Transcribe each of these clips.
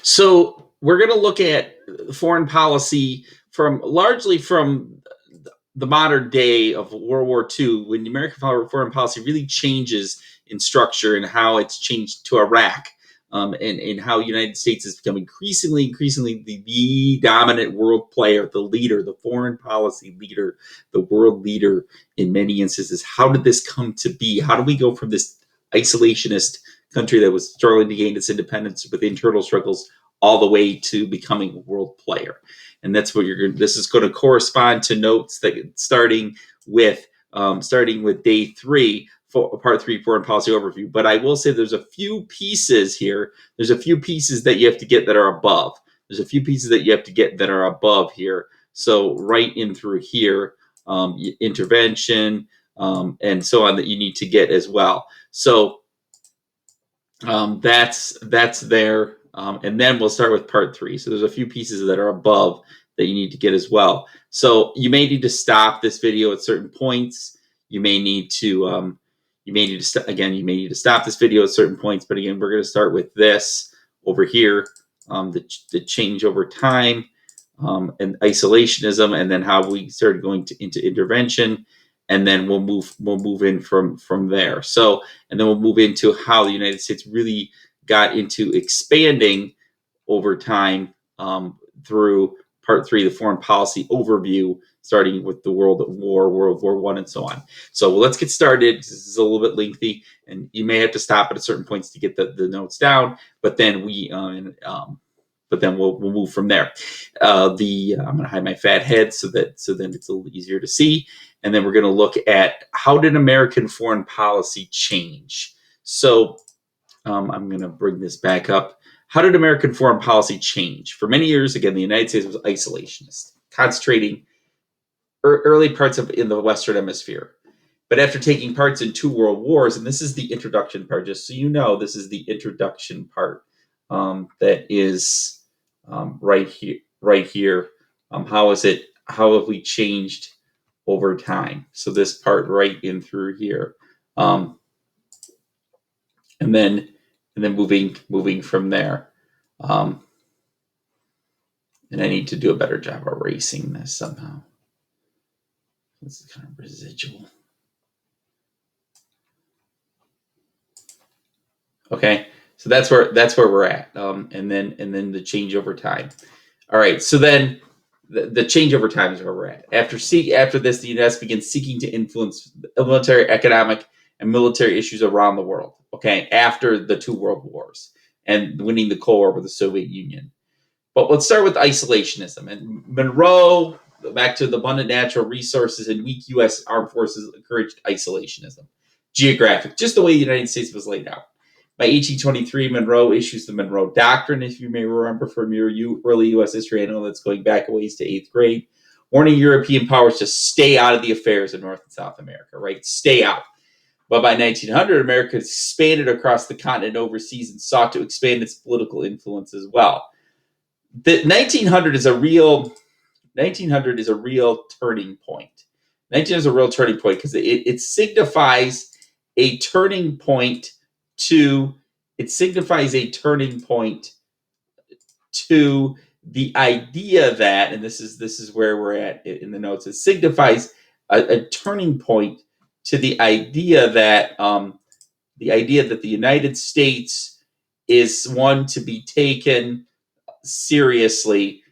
So we're going to look at foreign policy largely from the modern day of World War II, when the American foreign policy really changes in structure and how it's changed to Iraq, and how the United States has become increasingly the dominant world player, the leader, the foreign policy leader, the world leader in many instances. How did this come to be? How do we go from this isolationist country that was struggling to gain its independence with internal struggles all the way to becoming a world player? And that's what this is going to correspond to notes that starting with day 3, part 3, foreign policy overview. But I will say there's a few pieces here. There's a few pieces that you have to get that are above. There's a few pieces that you have to get that are above here. So right in through here, intervention, and so on, that you need to get as well. So that's there. And then we'll start with part 3. So there's a few pieces that are above that you need to get as well. So you may need to stop this video at certain points. You may need to stop this video at certain points. But again, we're going to start with this over here, the change over time, and isolationism, and then how we started going into intervention. And then we'll move in from there. So, and then we'll move into how the United States really got into expanding over time, through part 3, the foreign policy overview, starting with the World War I, and so on. So let's get started. This is a little bit lengthy, and you may have to stop at certain points to get the notes down. But then we'll move from there. I'm going to hide my fat head so then it's a little easier to see. And then we're going to look at how did American foreign policy change. So I'm going to bring this back up. How did American foreign policy change? For many years, again, the United States was isolationist, concentrating early parts in the Western Hemisphere. But after taking parts in 2 world wars, and this is the introduction part, just so you know, this is the introduction part, that is right here. How have we changed over time? So this part right in through here, and then moving from there. And I need to do a better job of erasing this somehow. This is kind of residual. Okay, so that's where we're at, and then the change over time. All right, so then the change over time is where we're at. After this, the U.S. begins seeking to influence military, economic, and military issues around the world. Okay, after the 2 world wars and winning the Cold War with the Soviet Union. But let's start with isolationism. And Monroe, back to the abundant natural resources and weak U.S. armed forces, encouraged isolationism. Geographic, just the way the United States was laid out. By 1823, Monroe issues the Monroe Doctrine, if you may remember from your early U.S. history. I know that's going back a ways to 8th grade, warning European powers to stay out of the affairs of North and South America, right? Stay out. But by 1900, America expanded across the continent overseas and sought to expand its political influence as well. The 1900 is a real turning point. 1900 is a real turning point because it signifies a turning point to the idea that, and this is where we're at in the notes. It signifies a turning point to the idea that the United States is one to be taken seriously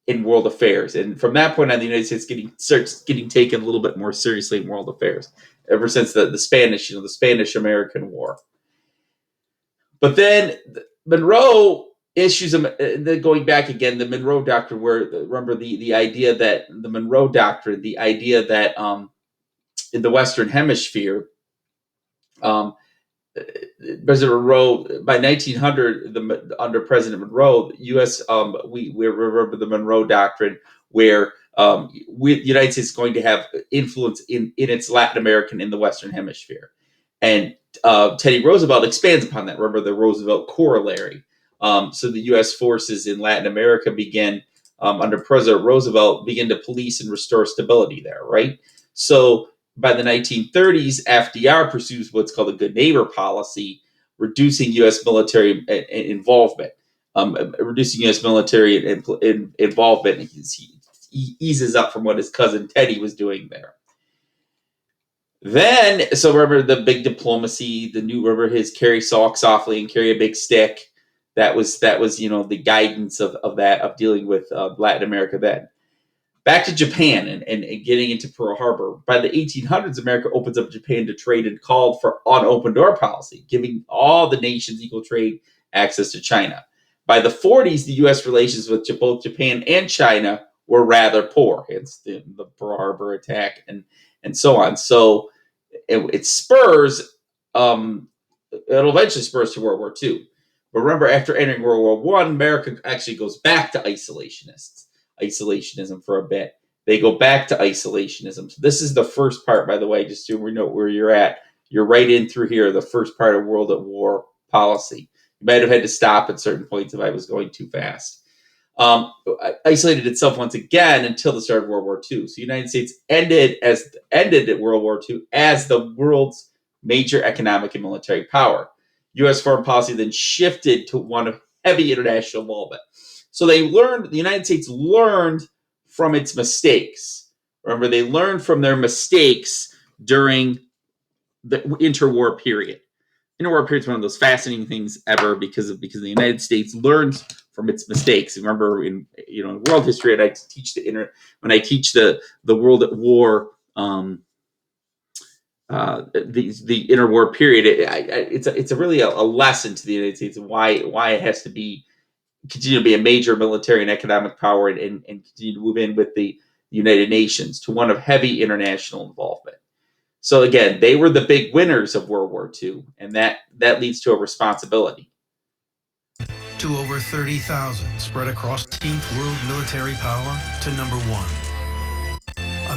in world affairs. And from that point on, the United States starts getting taken a little bit more seriously in world affairs ever since the Spanish-American War. But then Monroe issues going back again, the Monroe Doctrine, where remember the idea that the Monroe Doctrine, the idea that in the Western Hemisphere, President Monroe, by 1900, under President Monroe, the U.S. We remember the Monroe Doctrine, where the United States is going to have influence in its Latin American in the Western Hemisphere, and Teddy Roosevelt expands upon that. Remember the Roosevelt Corollary. So the U.S. forces in Latin America began under President Roosevelt to police and restore stability there, right? So by the 1930s, FDR pursues what's called a good neighbor policy, reducing U.S. military involvement. reducing U.S. military involvement. He eases up from what his cousin Teddy was doing there. Then, so remember the big diplomacy, remember his carry socks softly and carry a big stick. That was the guidance of dealing with Latin America then. Back to Japan and getting into Pearl Harbor. By the 1800s, America opens up Japan to trade and called for an open door policy, giving all the nations equal trade access to China. By the 40s, the U.S. relations with both Japan and China were rather poor. Hence the Pearl Harbor attack and so on. So it spurs, it'll eventually spurs to World War II. But remember, after entering World War I, America actually goes back to isolationism for a bit. They go back to isolationism. So this is the first part, by the way, just so we know where you're at. You're right in through here, the first part of World at War policy. You might have had to stop at certain points if I was going too fast. Isolated itself once again until the start of World War II. So the United States ended at World War II as the world's major economic and military power. U.S. foreign policy then shifted to one of heavy international involvement. So the United States learned from its mistakes. Remember, they learned from their mistakes during the interwar period. Interwar period is one of those fascinating things ever because the United States learns from its mistakes. Remember, in world history, and I teach when I teach the World at War, the interwar period, it's really a lesson to the United States and why it has to continue to be a major military and economic power and continue to move in with the United Nations to one of heavy international involvement. So again, they were the big winners of World War II, and that leads to a responsibility. To over 30,000 spread across 18th world military power to number 1.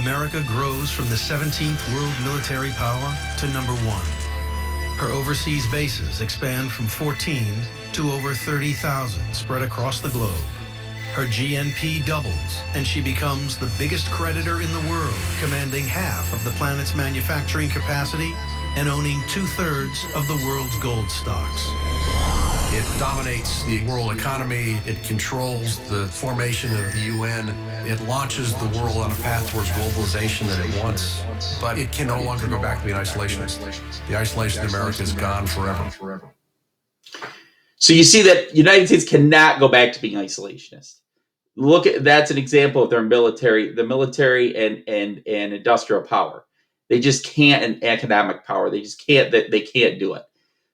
America grows from the 17th world military power to number 1. Her overseas bases expand from 14 to over 30,000 spread across the globe. Her GNP doubles, and she becomes the biggest creditor in the world, commanding half of the planet's manufacturing capacity and owning 2/3 of the world's gold stocks. It dominates the world economy. It controls the formation of the UN. It launches the world on a path towards globalization that it wants, but it can no longer go back to being isolationist. The isolation of America is gone forever. So you see that United States cannot go back to being isolationist. That's an example of the military and industrial power. They just can't, and economic power. They just can't. They can't do it.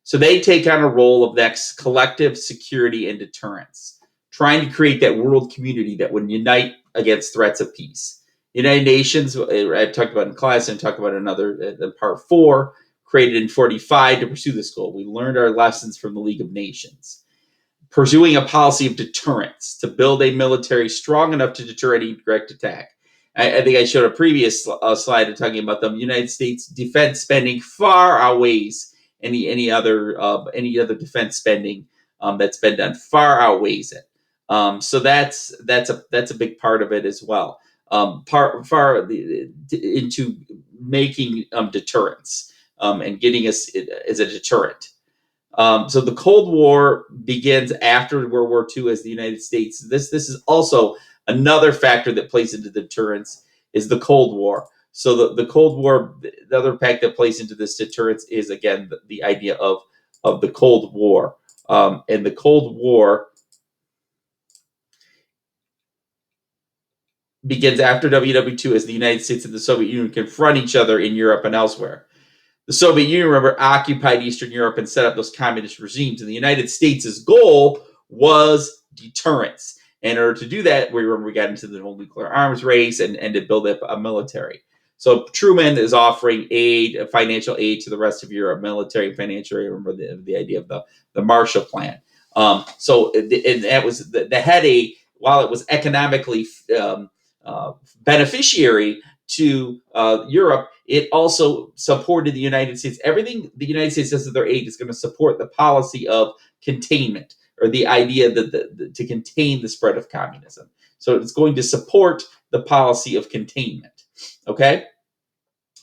So they take on a role of next collective security and deterrence, trying to create that world community that would unite against threats of peace. United Nations, I've talked about in class and talked about another part 4, created in 1945 to pursue this goal. We learned our lessons from the League of Nations. Pursuing a policy of deterrence to build a military strong enough to deter any direct attack. I think I showed a previous slide talking about the United States defense spending far outweighs any other defense spending that's been done. Far outweighs it. So that's a big part of it as well. Far into making deterrence and getting us as a deterrent. So the Cold War begins after World War II as the United States. This is also another factor that plays into deterrence is the Cold War. So the Cold War, the other fact that plays into this deterrence is, again, the idea of the Cold War. And the Cold War begins after WWII as the United States and the Soviet Union confront each other in Europe and elsewhere. The Soviet Union, remember, occupied Eastern Europe and set up those communist regimes. And the United States' goal was deterrence. And in order to do that, we got into the whole nuclear arms race and to build up a military. So Truman is offering financial aid to the rest of Europe, military and financial aid. Remember the idea of the Marshall Plan. And that was that had while it was economically beneficiary to Europe, it also supported the United States. Everything the United States does with their aid is going to support the policy of containment, or the idea that to contain the spread of communism. So it's going to support the policy of containment. Okay?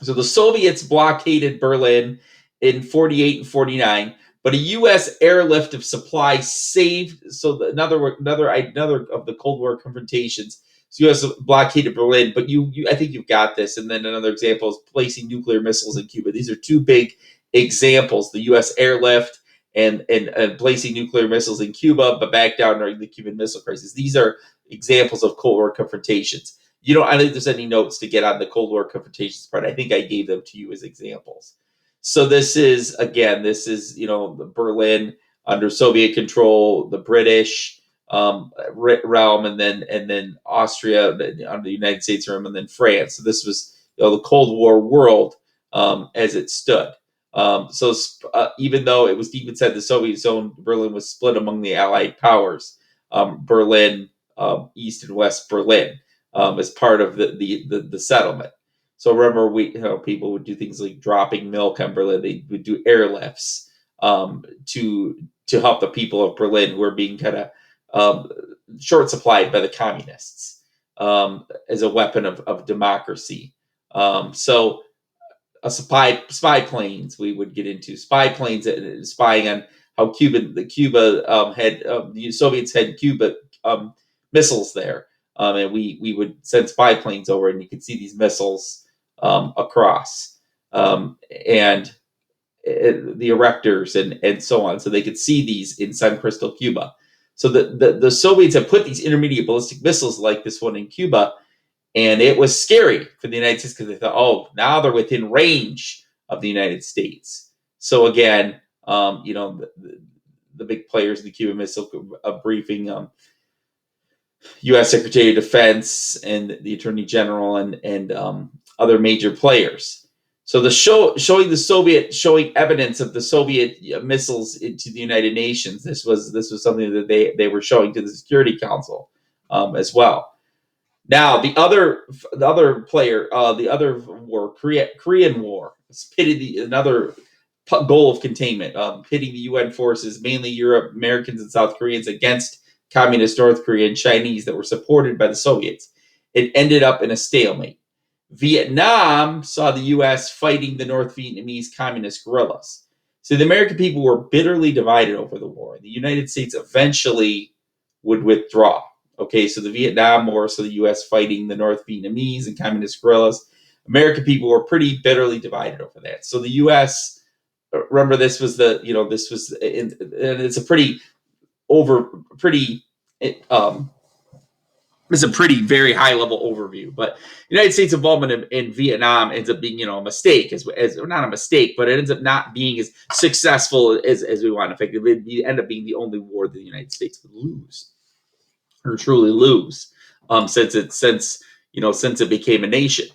So the Soviets blockaded Berlin in 1948 and 1949. But a U.S. airlift of supplies saved. So another of the Cold War confrontations. So U.S. blockaded Berlin, but I think you've got this. And then another example is placing nuclear missiles in Cuba. These are two big examples: the U.S. airlift and placing nuclear missiles in Cuba, but back down during the Cuban Missile Crisis. These are examples of Cold War confrontations. I don't think there's any notes to get on the Cold War confrontations part. I think I gave them to you as examples. So this is the Berlin under Soviet control, the British realm, and then Austria under the United States realm, and then France. So this was the Cold War world as it stood. Even though it was even said the Soviet zone, Berlin was split among the Allied powers. Berlin, East and West Berlin, as part of the settlement. So remember, people would do things like dropping milk on Berlin. They would do airlifts to help the people of Berlin who were being kind of short supplied by the communists as a weapon of democracy. So spy planes, we would get into spy planes spying on how Cuba had the Soviets had Cuba missiles there, and we would send spy planes over, and you could see these missiles across, and the erectors and so on, so they could see these in San Crystal, Cuba. So the Soviets have put these intermediate ballistic missiles like this one in Cuba, and it was scary for the United States because they thought, oh, now they're within range of the United States. So again, the big players in the Cuban Missile briefing, U.S. Secretary of Defense and the Attorney General and other major players. So showing evidence of the Soviet missiles into the United Nations. This was something that they were showing to the Security Council as well. Now the other player, the other war, Korean War, pitted another goal of containment, pitting the UN forces, mainly Europe, Americans, and South Koreans, against communist North Korea and Chinese that were supported by the Soviets. It ended up in a stalemate. Vietnam saw the U.S. fighting the North Vietnamese communist guerrillas. So the American people were bitterly divided over the war. The United States eventually would withdraw. Okay, so the Vietnam War, so the U.S. fighting the North Vietnamese and communist guerrillas. American people were pretty bitterly divided over that. So the U.S. Remember, this was and it's a it's a pretty very high level overview, but United States involvement in Vietnam ends up being a mistake, as not a mistake, but it ends up not being as successful as we want. In fact, it would end up being the only war that the United States would lose or truly lose since it became a nation.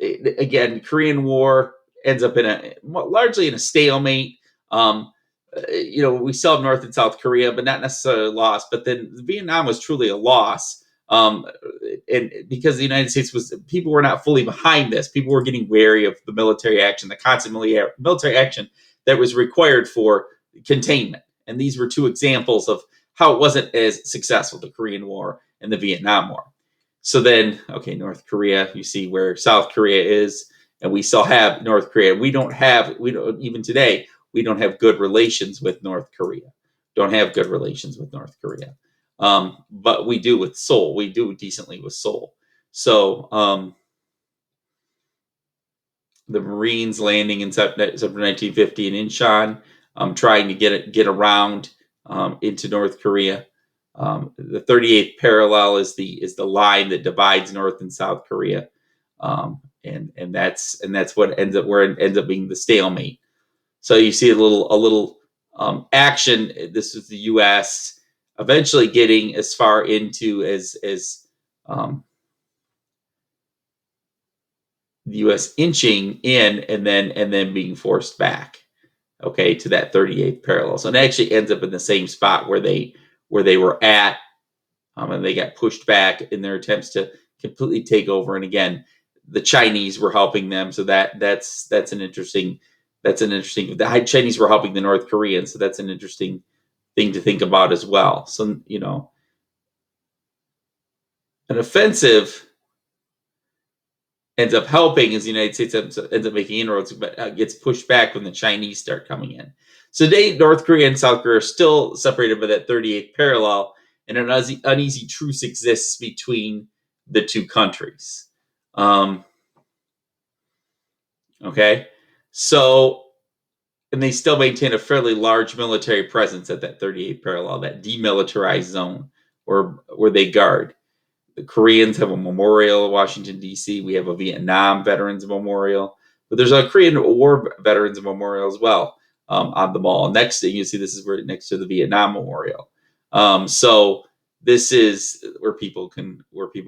Again, Korean War ends up largely in a stalemate. We still have North and South Korea, but not necessarily a loss. But then Vietnam was truly a loss, and because the United States people were not fully behind this. People were getting wary of the military action, the constant military action that was required for containment. And these were two examples of how it wasn't as successful, the Korean War and the Vietnam War. So then, okay, North Korea, you see where South Korea is, and we still have North Korea. Even today, we don't have good relations with North Korea. But we do with Seoul. We do decently with Seoul. So the Marines landing in September 1950 in Incheon, trying to get around into North Korea. The 38th parallel is the line that divides North and South Korea, and that's what ends up being the stalemate. So you see a little action. This is the U.S. eventually getting as far into as the U.S. inching in, and then being forced back, okay, to that 38th parallel. So it actually ends up in the same spot where they were at, and they got pushed back in their attempts to completely take over. And again, the Chinese were helping them, so that's an interesting. The Chinese were helping the North Koreans, so that's an interesting thing to think about as well. So an offensive ends up helping as the United States ends up making inroads, but gets pushed back when the Chinese start coming in. So today, North Korea and South Korea are still separated by that 38th parallel, and an uneasy truce exists between the two countries. Okay, so, and they still maintain a fairly large military presence at that 38th parallel, that demilitarized zone where they guard. The Koreans have a memorial in Washington, D.C. We have a Vietnam Veterans Memorial. But there's a Korean War Veterans Memorial as well on the mall. Next thing you see, this is where next to the Vietnam Memorial. So this is where people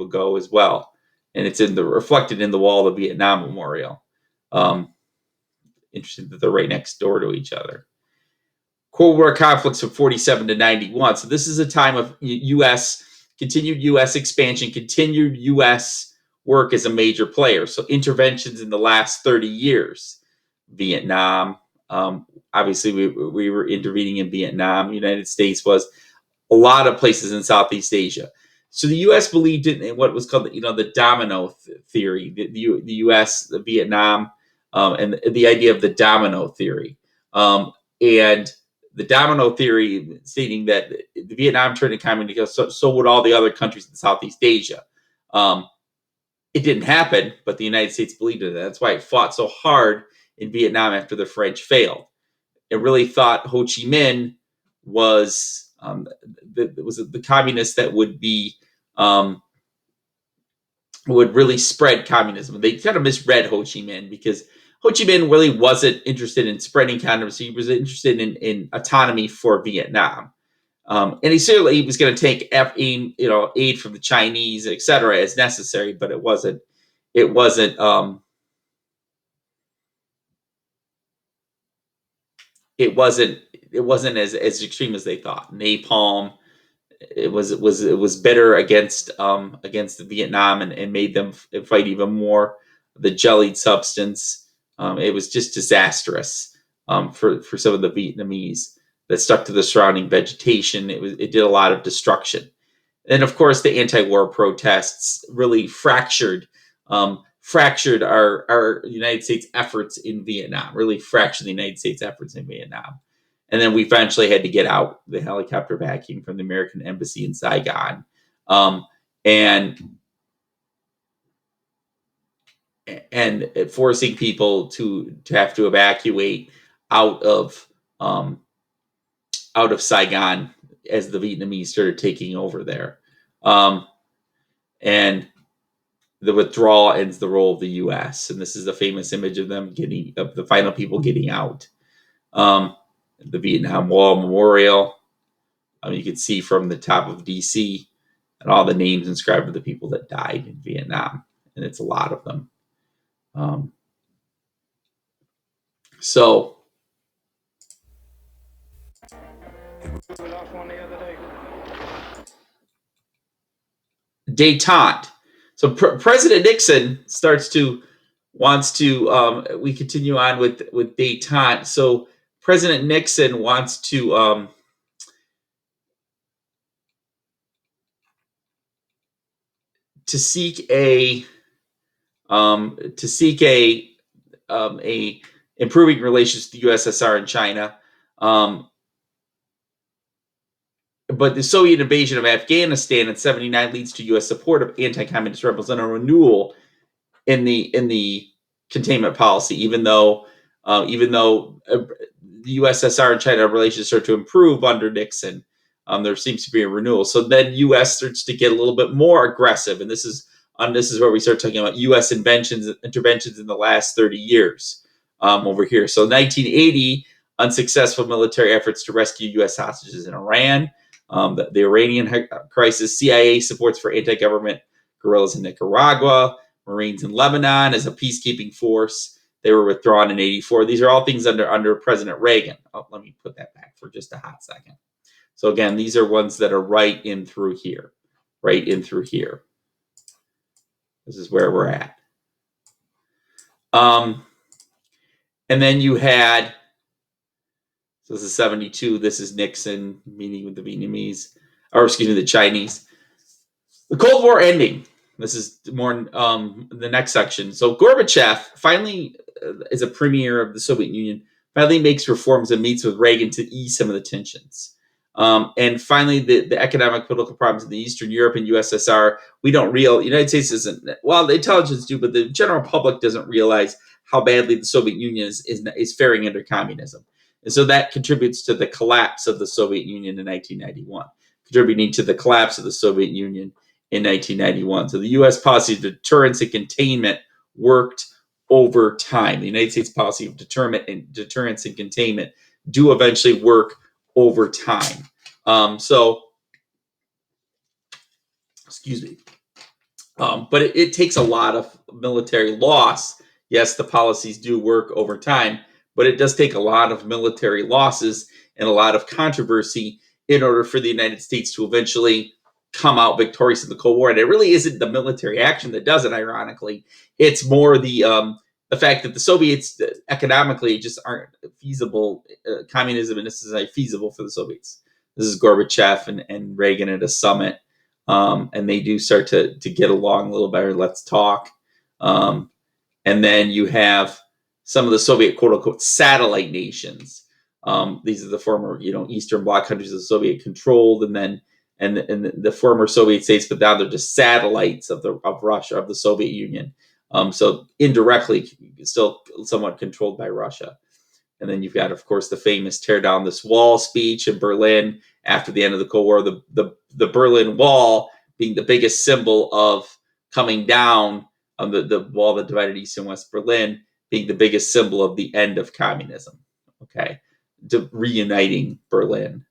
go as well, and it's reflected in the wall of the Vietnam Memorial. Interesting that they're right next door to each other. Cold War conflicts from 47 to 91. So this is a time of continued U.S. expansion, continued U.S. work as a major player. So interventions in the last 30 years. Vietnam, obviously we were intervening in Vietnam. United States was a lot of places in Southeast Asia. So the U.S. believed in what was called, the domino theory. The U.S., the Vietnam, and the idea of the domino theory. And the domino theory stating that the Vietnam turned to communism, so would all the other countries in Southeast Asia. It didn't happen, but the United States believed in it. That's why it fought so hard in Vietnam after the French failed. It really thought Ho Chi Minh was the communist that would really spread communism. They kind of misread Ho Chi Minh because Ho Chi Minh really wasn't interested in spreading communism. He was interested in autonomy for Vietnam. And he certainly was going to take aid from the Chinese, etc., as necessary, but it wasn't as extreme as they thought. Napalm, it was better against Vietnam and made them fight even more. The jellied substance, it was just disastrous for some of the Vietnamese that stuck to the surrounding vegetation. It did a lot of destruction. And of course, the anti-war protests really fractured our United States efforts in Vietnam. Really fractured the United States efforts in Vietnam. And then we eventually had to get out the helicopter vacuum from the American embassy in Saigon, and forcing people to have to evacuate out of Saigon as the Vietnamese started taking over there. And the withdrawal ends the role of the U.S. And this is the famous image of the final people getting out. The Vietnam Wall Memorial. You can see from the top of D.C. and all the names inscribed of the people that died in Vietnam, and it's a lot of them. So détente. So President Nixon wants to. We continue on with détente. So President Nixon wants to seek a improving relations with the USSR and China. But the Soviet invasion of Afghanistan in '79 leads to U.S. support of anti-communist rebels and a renewal in the containment policy. Even though the USSR and China relations start to improve under Nixon, there seems to be a renewal. So then U.S. starts to get a little bit more aggressive, and this is where we start talking about U.S. interventions in the last 30 years over here. So 1980, unsuccessful military efforts to rescue U.S. hostages in Iran. The Iranian crisis, CIA supports for anti-government guerrillas in Nicaragua, Marines in Lebanon as a peacekeeping force. They were withdrawn in '84. These are all things under President Reagan. Oh, let me put that back for just a hot second. So again, these are ones that are right in through here. This is where we're at. And then you had, so this is 72. This is Nixon meeting with the Chinese. The Cold War ending. This is more the next section. So Gorbachev finally, as a premier of the Soviet Union, finally makes reforms and meets with Reagan to ease some of the tensions. And finally, the economic political problems in the Eastern Europe and USSR, United States isn't, well, the intelligence do, but the general public doesn't realize how badly the Soviet Union is faring under communism. And so that contributes to the collapse of the Soviet Union in 1991, contributing to the collapse of the Soviet Union in 1991. So the U.S. policy of deterrence and containment worked over time. The United States policy of deterrence and containment do eventually work over time. Excuse me. But it takes a lot of military loss. Yes, the policies do work over time, but it does take a lot of military losses and a lot of controversy in order for the United States to eventually come out victorious in the Cold War. And it really isn't the military action that does it, ironically. It's more the fact that the Soviets economically just aren't feasible. Communism isn't necessarily feasible for the Soviets. This is Gorbachev and Reagan at a summit. And they do start to get along a little better. Let's talk. And then you have some of the Soviet quote unquote satellite nations. These are the former, Eastern Bloc countries of the Soviet controlled, and then the former Soviet states, but now they're just satellites of Russia, of the Soviet Union. So indirectly, still somewhat controlled by Russia. And then you've got, of course, the famous tear down this wall speech in Berlin after the end of the Cold War, the Berlin Wall being the biggest symbol of coming down, the wall that divided East and West Berlin being the biggest symbol of the end of communism, okay, reuniting Berlin.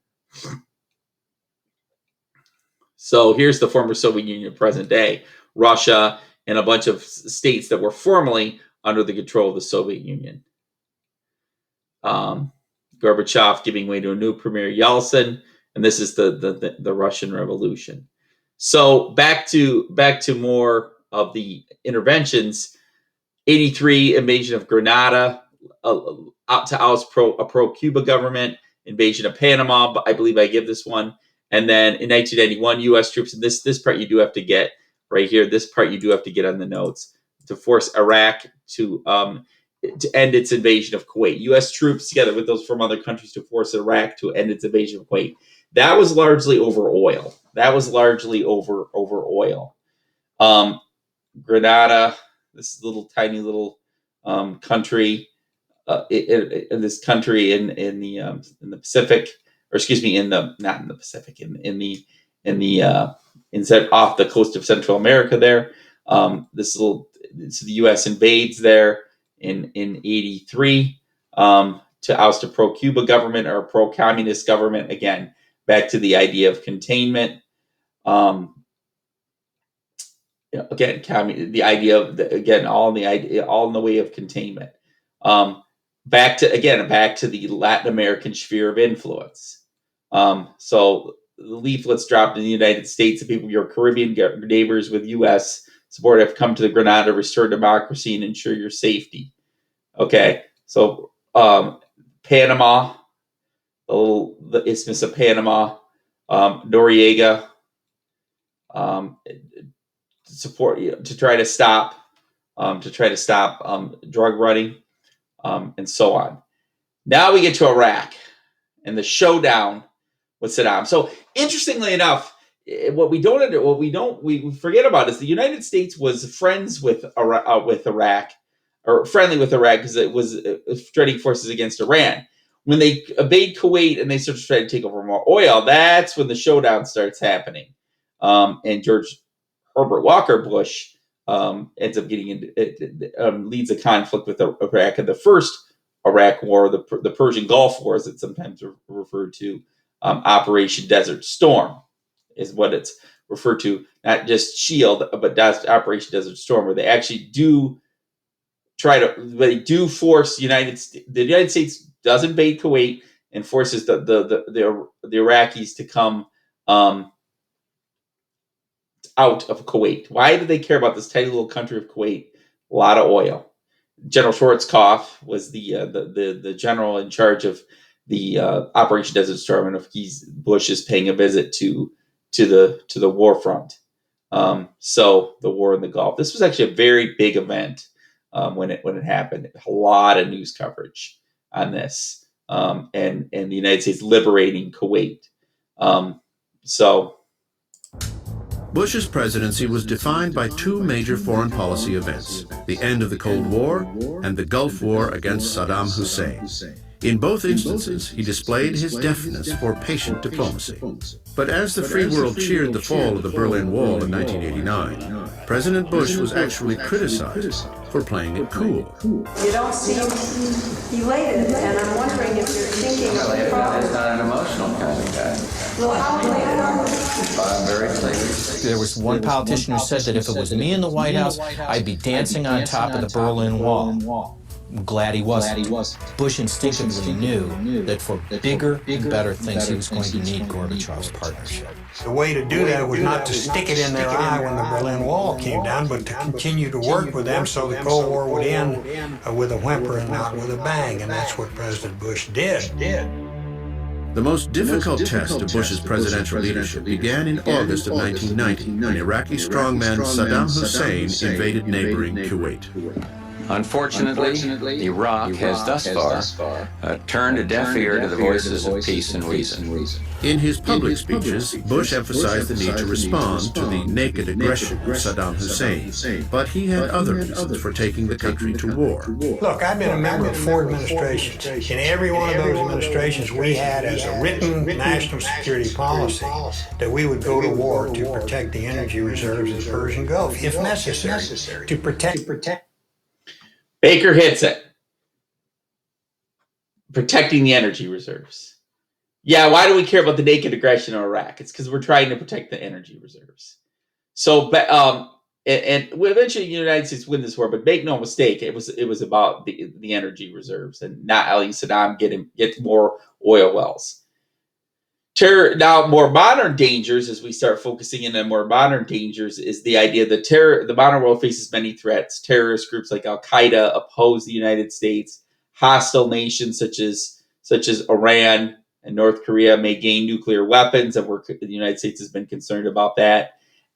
So here's the former Soviet Union present day, Russia, and a bunch of states that were formerly under the control of the Soviet Union. Gorbachev giving way to a new premier, Yeltsin, and this is the Russian Revolution. So back to more of the interventions. 83 invasion of Grenada, out to oust a pro-Cuba government, invasion of Panama. I believe I give this one. And then in 1991, U.S. troops, and this part you do have to get right here. This part you do have to get on the notes, to force Iraq to end its invasion of Kuwait. U.S. troops together with those from other countries to force Iraq to end its invasion of Kuwait. That was largely over oil. Grenada, this little tiny little country, in this country in the Pacific, or excuse me, not in the Pacific, instead off the coast of Central America. There, so the U.S. invades there in 83 to oust a pro-Cuba government or a pro-communist government. Again, back to the idea of containment. The idea of all in the way of containment. Back to the Latin American sphere of influence. So the leaflets dropped in the United States. The people of your Caribbean neighbors with U.S. support have come to the Grenada to restore democracy and ensure your safety. Okay, so Panama, the Isthmus of Panama, Noriega, support to try to stop drug running, and so on. Now we get to Iraq and the showdown with Saddam. So interestingly enough, what we forget about is the United States was friends with Iraq, or friendly with Iraq, because it was joining forces against Iran. When they invade Kuwait and they start to try to take over more oil, that's when the showdown starts happening. And George Herbert Walker Bush ends up getting into leads a conflict with Iraq in the first Iraq War, the Persian Gulf War, as it's sometimes referred to. Operation Desert Storm is what it's referred to, not just SHIELD, but Operation Desert Storm, where they actually do force the United States does invade Kuwait and forces the Iraqis to come out of Kuwait. Why do they care about this tiny little country of Kuwait? A lot of oil. General Schwarzkopf was the general in charge of the Operation Desert Storm, and if Bush is paying a visit to the war front. So the war in the Gulf. This was actually a very big event when it happened. A lot of news coverage on this, and the United States liberating Kuwait. So Bush's presidency was defined by two major foreign policy events, the end of the Cold War and the Gulf War against Saddam Hussein. In both instances, he displayed his deftness for patient diplomacy. But as the free world cheered the fall of the Berlin Wall in 1989, President Bush was actually criticized for playing it cool. You don't seem elated, and I'm wondering if you're thinking of the problem. It's not an emotional kind of guy. Well, how elated are you? I'm very pleased. There was one politician who said that if it was me in the White House, I'd be dancing on top of the Berlin Wall. I'm glad he wasn't. Bush instinctively knew that for bigger and better things, he was going to need Gorbachev's partnership. The way to do that was not to stick it in their eye when the Berlin Wall came down, but to continue to work with them so the Cold War would end with a whimper and not with a bang, and that's what President Bush did. The most difficult test of Bush's presidential leadership began in August of 1990 when Iraqi strongman Saddam Hussein invaded neighboring Kuwait. Unfortunately, Iraq has thus far turned a deaf ear to the voices of peace and reason. In his public speeches, Bush emphasized the need to respond to the naked aggression of Saddam Hussein, but he had other reasons for taking the country to war. Look, I've been a member of 4 administrations. In every one of those administrations, we had as a written national security policy that we would go to war to protect the energy reserves of the Persian Gulf, if necessary, to protect. Baker hits it. Protecting the energy reserves. Yeah, why do we care about the naked aggression in Iraq? It's because we're trying to protect the energy reserves. So, and eventually the United States win this war, but make no mistake, it was about the energy reserves and not letting Saddam get more oil wells. Terror, now, more modern dangers, as we start focusing in on more modern dangers, is the idea that the modern world faces many threats. Terrorist groups like Al Qaeda oppose the United States. Hostile nations such as Iran and North Korea may gain nuclear weapons, and the United States has been concerned about that.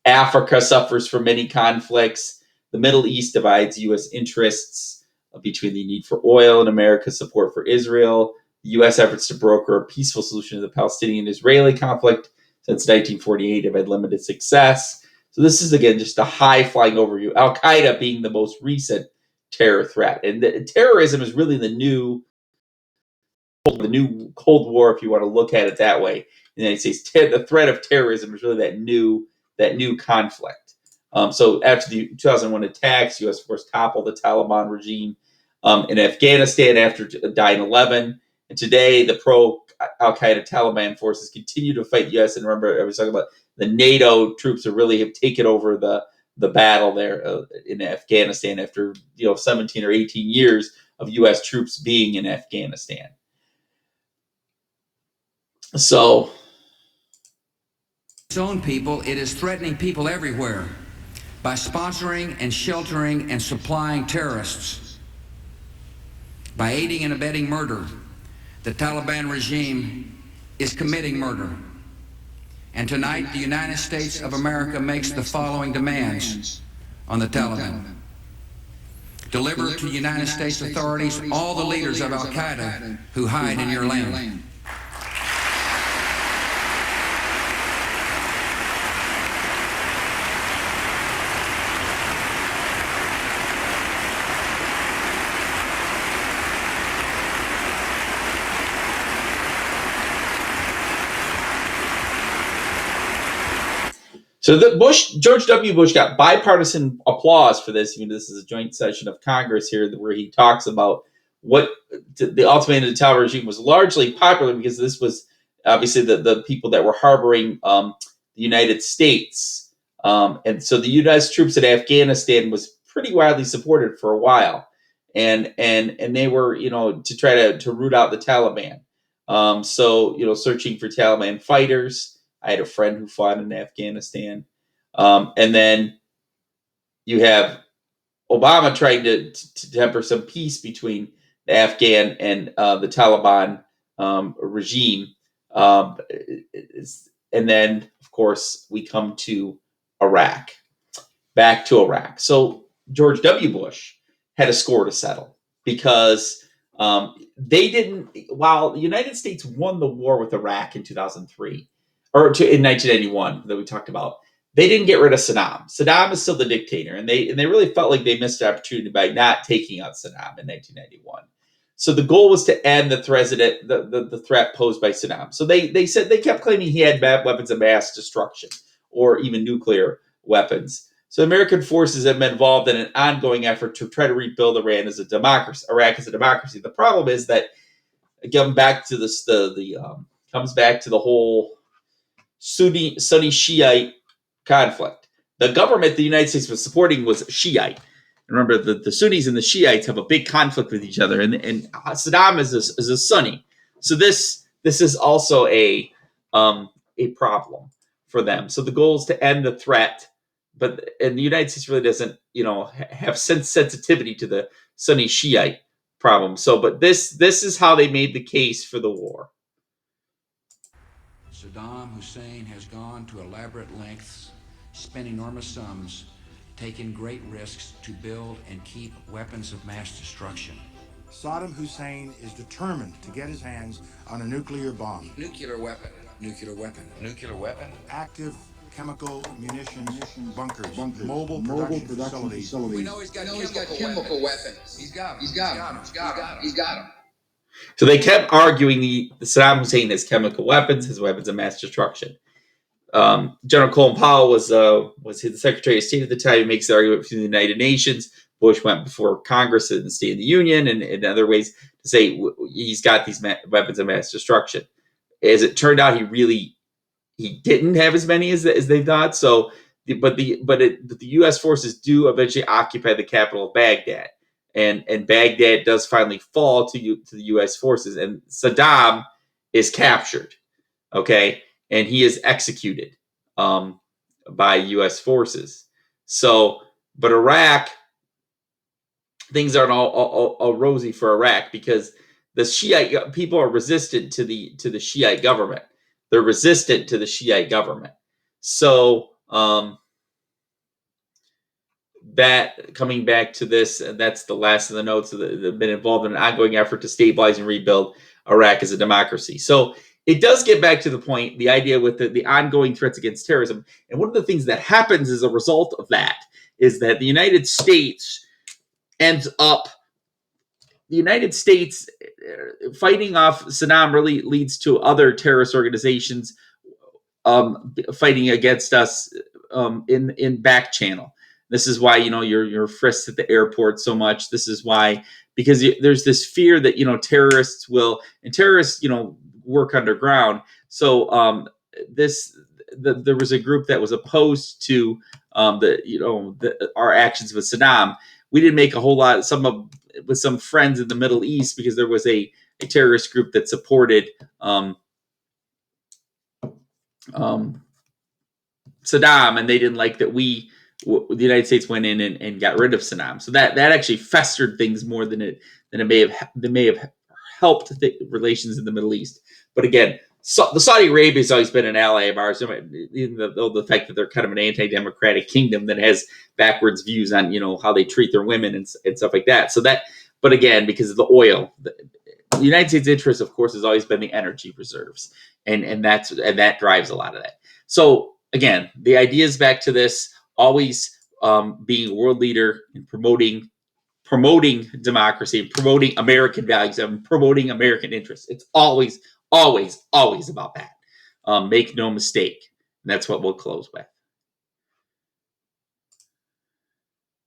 Africa suffers from many conflicts. The Middle East divides U.S. interests between the need for oil and America's support for Israel. The U.S. efforts to broker a peaceful solution to the Palestinian-Israeli conflict since 1948 have had limited success. So this is, again, just a high-flying overview. Al-Qaeda being the most recent terror threat. And terrorism is really the new Cold War, if you want to look at it that way. In the United States, the threat of terrorism is really that new conflict. So after the 2001 attacks, U.S. force toppled the Taliban regime in Afghanistan after 9/11. And today, the pro-Al-Qaeda Taliban forces continue to fight the U.S. And remember, I was talking about the NATO troops have taken over the battle there in Afghanistan after 17 or 18 years of U.S. troops being in Afghanistan. So, its own people, it is threatening people everywhere by sponsoring and sheltering and supplying terrorists, by aiding and abetting murder. The Taliban regime is committing murder. And tonight, the United States of America makes the following demands on the Taliban. Deliver to United States authorities all the leaders of Al-Qaeda who hide in your land. So George W. Bush got bipartisan applause for this. This is a joint session of Congress here where he talks about what the ultimatum of the Taliban regime was largely popular because this was obviously the people that were harboring the United States. And so the U.S. troops in Afghanistan was pretty widely supported for a while. And they were, to try to root out the Taliban. So, searching for Taliban fighters. I had a friend who fought in Afghanistan. And then you have Obama trying to temper some peace between the Afghan and the Taliban regime. And then, of course, we come to Iraq. Back to Iraq. So George W. Bush had a score to settle because they didn't. While the United States won the war with Iraq in 2003 in 1991 that we talked about, they didn't get rid of Saddam. Saddam is still the dictator, and they really felt like they missed the opportunity by not taking out Saddam in 1991. So the goal was to end the threat posed by Saddam. So they said they kept claiming he had weapons of mass destruction or even nuclear weapons. So American forces have been involved in an ongoing effort to try to rebuild Iran as a democracy, Iraq as a democracy. The problem is that again, back to this, comes back to the whole Sunni Shiite conflict. The government the United States was supporting was Shiite. Remember, the Sunnis and the Shiites have a big conflict with each other, and Saddam is a Sunni. So this is also a problem for them. So the goal is to end the threat, and the United States really doesn't, have sensitivity to the Sunni Shiite problem. So, but this is how they made the case for the war. Saddam Hussein has gone to elaborate lengths, spent enormous sums, taken great risks to build and keep weapons of mass destruction. Saddam Hussein is determined to get his hands on a nuclear bomb. Nuclear weapon. Nuclear weapon. Nuclear weapon. Active chemical munitions bunkers, mobile production facilities. We know he's got chemical weapons. He's got them. So they kept arguing the Saddam Hussein has chemical weapons, his weapons of mass destruction. General Colin Powell was the Secretary of State at the time. He makes the argument between the United Nations. Bush went before Congress and the State of the Union and in other ways to say he's got these weapons of mass destruction. As it turned out, he didn't have as many as they thought. So, but the U.S. forces do eventually occupy the capital of Baghdad, and Baghdad does finally fall to the U.S. forces, and Saddam is captured. Okay. And he is executed by U.S. forces. So, but Iraq, things aren't all rosy for Iraq because the Shiite people are resistant to the Shiite government. They're resistant to the Shiite government. So that coming back to this, and that's the last of the notes. They've been involved in an ongoing effort to stabilize and rebuild Iraq as a democracy. So it does get back to the point, the idea with the ongoing threats against terrorism. And one of the things that happens as a result of that is that the United States fighting off Saddam really leads to other terrorist organizations fighting against us in back channel. This is why, you're frisked at the airport so much. This is why, because there's this fear that, terrorists work underground. So there was a group that was opposed to our actions with Saddam. We didn't make a whole lot with some friends in the Middle East because there was a terrorist group that supported Saddam, and they didn't like that the United States went in and got rid of Saddam. So that actually festered things more than it may have helped the relations in the Middle East. But again, the Saudi Arabia has always been an ally of ours, even though the fact that they're kind of an anti-democratic kingdom that has backwards views on how they treat their women and stuff like that. So but again, because of the oil, the United States' interest, of course, has always been the energy reserves, and that drives a lot of that. So again, the idea is back to this always being a world leader in promoting democracy, and promoting American values, and promoting American interests. It's always, always, always about that. Make no mistake. And that's what we'll close with.